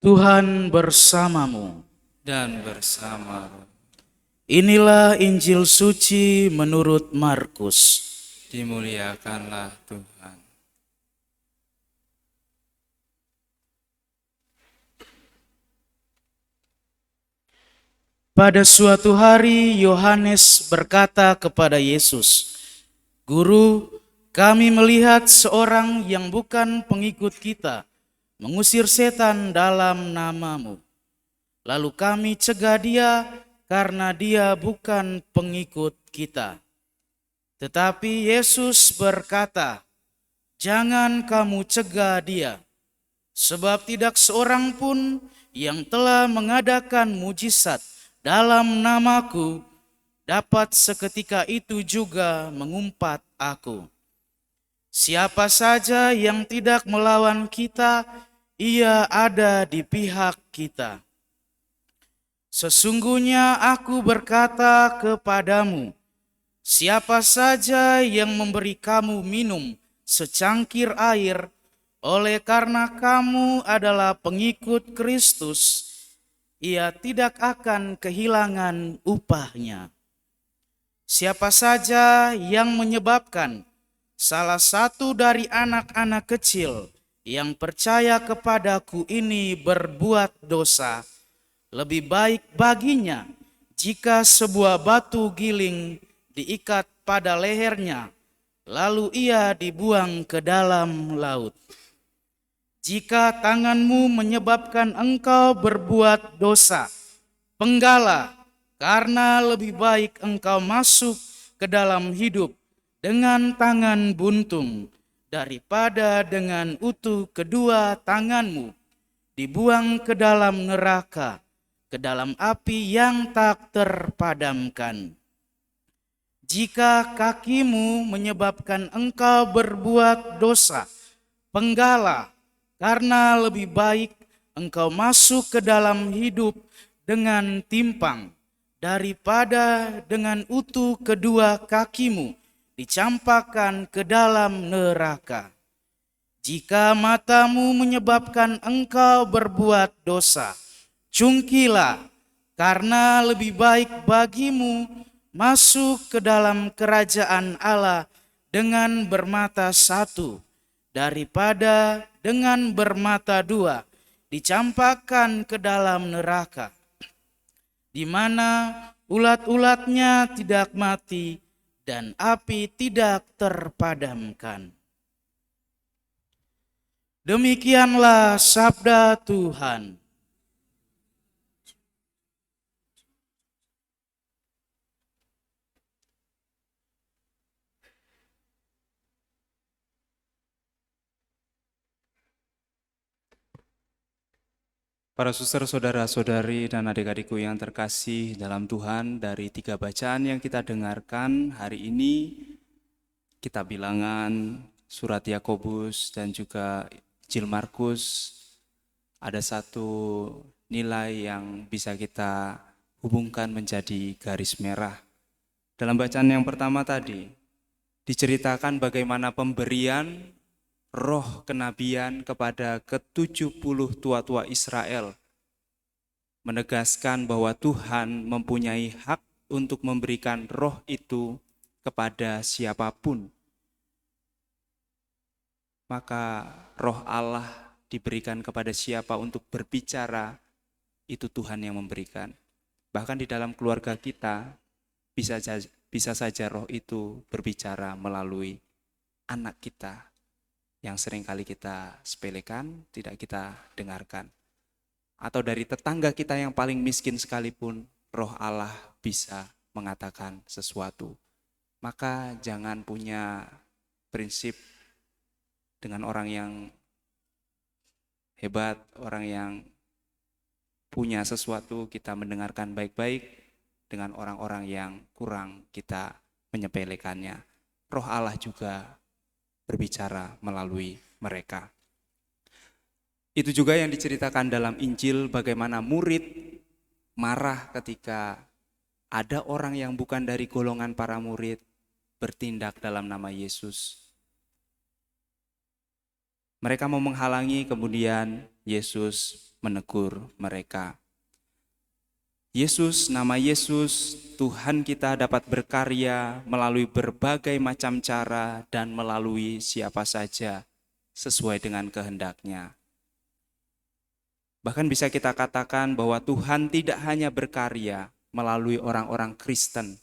Tuhan bersamamu. Dan bersama roh. Inilah Injil suci menurut Markus. Dimuliakanlah Tuhan. Pada suatu hari Yohanes berkata kepada Yesus, "Guru, kami melihat seorang yang bukan pengikut kita mengusir setan dalam namamu. Lalu kami cegah dia karena dia bukan pengikut kita." Tetapi Yesus berkata, "Jangan kamu cegah dia, sebab tidak seorang pun yang telah mengadakan mujizat dalam namaku dapat seketika itu juga mengumpat aku. Siapa saja yang tidak melawan kita, ia ada di pihak kita. Sesungguhnya aku berkata kepadamu, siapa saja yang memberi kamu minum secangkir air oleh karena kamu adalah pengikut Kristus, ia tidak akan kehilangan upahnya. Siapa saja yang menyebabkan salah satu dari anak-anak kecil yang percaya kepadaku ini berbuat dosa, lebih baik baginya jika sebuah batu giling diikat pada lehernya, lalu ia dibuang ke dalam laut. Jika tanganmu menyebabkan engkau berbuat dosa, penggalah, karena lebih baik engkau masuk ke dalam hidup dengan tangan buntung daripada dengan utuh kedua tanganmu dibuang ke dalam neraka, ke dalam api yang tak terpadamkan. Jika kakimu menyebabkan engkau berbuat dosa, penggalah, karena lebih baik engkau masuk ke dalam hidup dengan timpang daripada dengan utuh kedua kakimu dicampakkan ke dalam neraka. Jika matamu menyebabkan engkau berbuat dosa, cungkilah, karena lebih baik bagimu masuk ke dalam kerajaan Allah dengan bermata satu daripada dengan bermata dua dicampakkan ke dalam neraka, di mana ulat-ulatnya tidak mati dan api tidak terpadamkan. Demikianlah sabda Tuhan. Para suster, saudara-saudari, dan adik-adikku yang terkasih dalam Tuhan, dari 3 bacaan yang kita dengarkan hari ini, kitab Bilangan, surat Yakobus, dan juga Injil Markus, ada satu nilai yang bisa kita hubungkan menjadi garis merah. Dalam bacaan yang pertama tadi, diceritakan bagaimana pemberian roh kenabian kepada ke-70 tua-tua Israel, menegaskan bahwa Tuhan mempunyai hak untuk memberikan roh itu kepada siapapun. Maka roh Allah diberikan kepada siapa untuk berbicara, itu Tuhan yang memberikan. Bahkan di dalam keluarga kita, bisa saja roh itu berbicara melalui anak kita yang seringkali kita sepelekan, tidak kita dengarkan. Atau dari tetangga kita yang paling miskin sekalipun, roh Allah bisa mengatakan sesuatu. Maka jangan punya prinsip dengan orang yang hebat, orang yang punya sesuatu kita mendengarkan baik-baik, dengan orang-orang yang kurang kita menyepelekannya. Roh Allah juga berbicara melalui mereka. Itu juga yang diceritakan dalam Injil, bagaimana murid marah ketika ada orang yang bukan dari golongan para murid bertindak dalam nama Yesus. Mereka mau menghalangi, kemudian Yesus menegur mereka. Yesus, nama Yesus, Tuhan kita dapat berkarya melalui berbagai macam cara dan melalui siapa saja sesuai dengan kehendak-Nya. Bahkan bisa kita katakan bahwa Tuhan tidak hanya berkarya melalui orang-orang Kristen,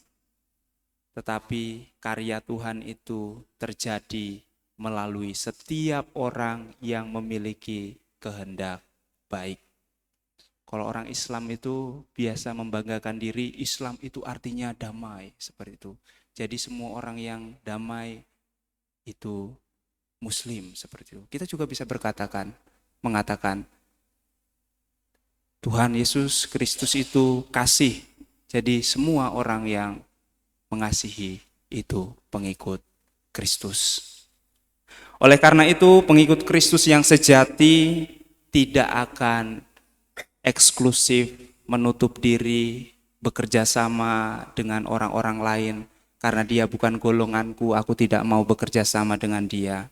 tetapi karya Tuhan itu terjadi melalui setiap orang yang memiliki kehendak baik. Kalau orang Islam itu biasa membanggakan diri, Islam itu artinya damai, seperti itu. Jadi semua orang yang damai itu Muslim, seperti itu. Kita juga bisa mengatakan, Tuhan Yesus Kristus itu kasih. Jadi semua orang yang mengasihi itu pengikut Kristus. Oleh karena itu, pengikut Kristus yang sejati tidak akan eksklusif, menutup diri, bekerja sama dengan orang-orang lain. Karena dia bukan golonganku, aku tidak mau bekerja sama dengan dia.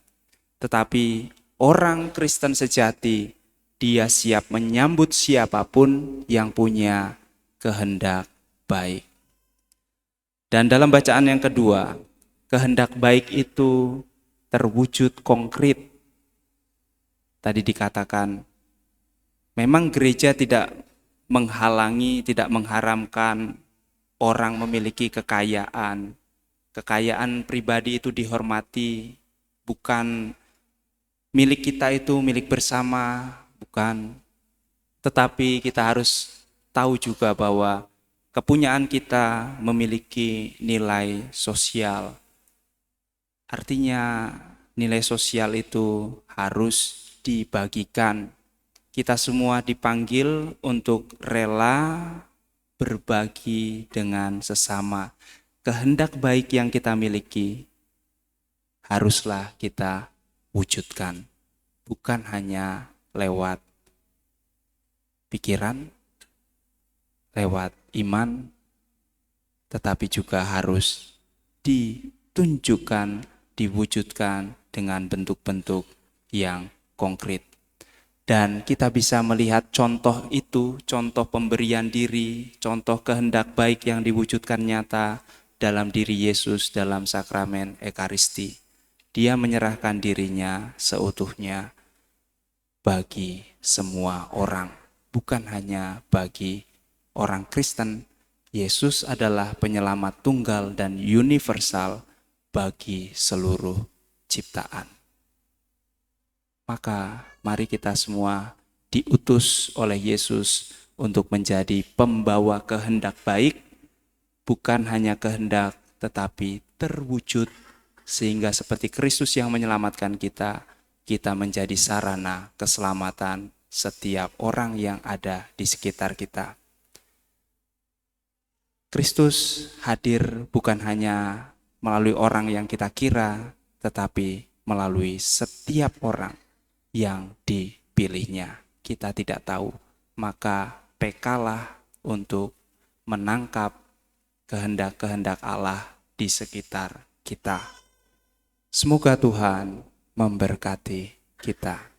Tetapi orang Kristen sejati, dia siap menyambut siapapun yang punya kehendak baik. Dan dalam bacaan yang kedua, kehendak baik itu terwujud konkret. Tadi dikatakan, memang gereja tidak menghalangi, tidak mengharamkan orang memiliki kekayaan. Kekayaan pribadi itu dihormati, bukan milik kita itu milik bersama, bukan. Tetapi kita harus tahu juga bahwa kepunyaan kita memiliki nilai sosial. Artinya nilai sosial itu harus dibagikan. Kita semua dipanggil untuk rela berbagi dengan sesama. Kehendak baik yang kita miliki haruslah kita wujudkan. Bukan hanya lewat pikiran, lewat iman, tetapi juga harus ditunjukkan, diwujudkan dengan bentuk-bentuk yang konkret. Dan kita bisa melihat contoh itu, contoh pemberian diri, contoh kehendak baik yang diwujudkan nyata dalam diri Yesus dalam sakramen Ekaristi. Dia menyerahkan dirinya seutuhnya bagi semua orang, bukan hanya bagi orang Kristen. Yesus adalah penyelamat tunggal dan universal bagi seluruh ciptaan. Maka mari kita semua diutus oleh Yesus untuk menjadi pembawa kehendak baik, bukan hanya kehendak tetapi terwujud, sehingga seperti Kristus yang menyelamatkan kita, kita menjadi sarana keselamatan setiap orang yang ada di sekitar kita. Kristus hadir bukan hanya melalui orang yang kita kira, tetapi melalui setiap orang yang dipilihnya. Kita tidak tahu, maka pekalah untuk menangkap kehendak-kehendak Allah di sekitar kita. Semoga Tuhan memberkati kita.